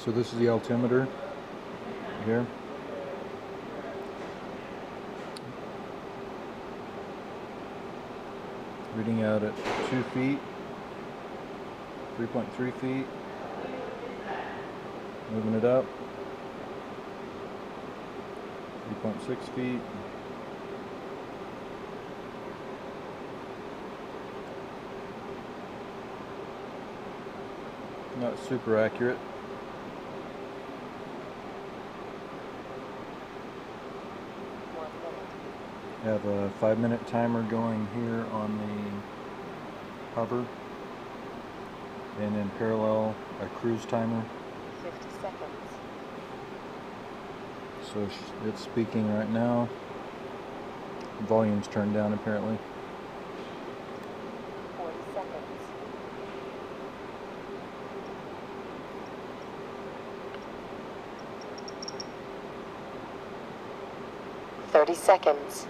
So this is the altimeter here. Reading out at 2 feet, 3.3 feet, moving it up, 3.6 feet, not super accurate. Have a 5-minute timer going here on the hover, and in parallel a cruise timer. 50 seconds. So it's speaking right now. Volume's turned down apparently. 40 seconds. 30 seconds.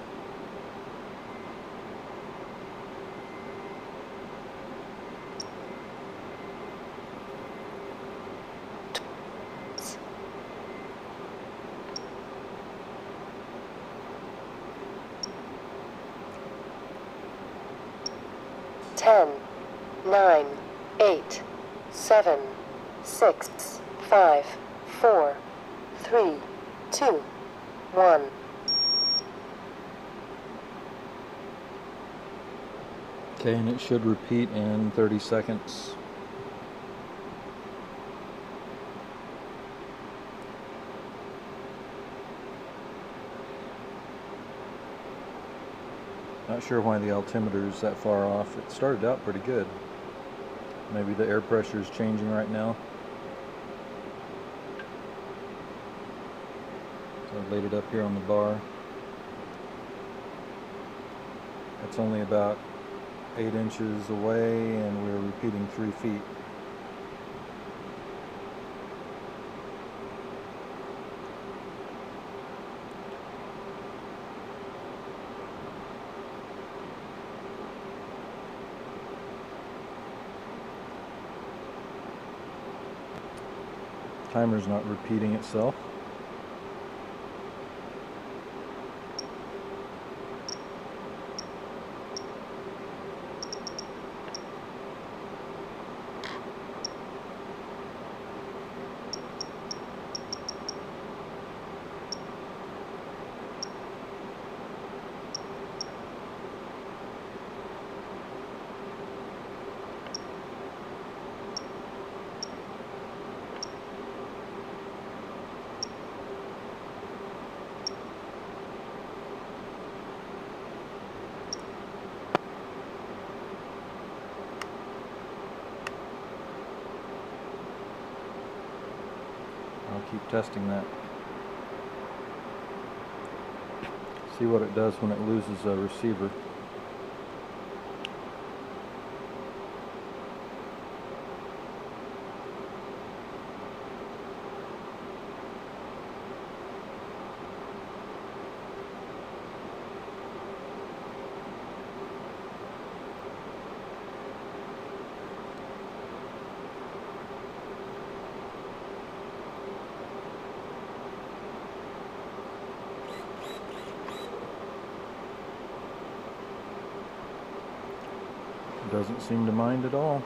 10, 9, 8, 7, 6, 5, 4, 3, 2, 1. Okay, and it should repeat in 30 seconds. Not sure why the altimeter is that far off. It started out pretty good. Maybe the air pressure is changing right now. So I laid it up here on the bar. It's only about 8 inches away, and we're repeating 3 feet. Timer's not repeating itself. I'll keep testing that. See what it does when it loses a receiver. Doesn't seem to mind at all.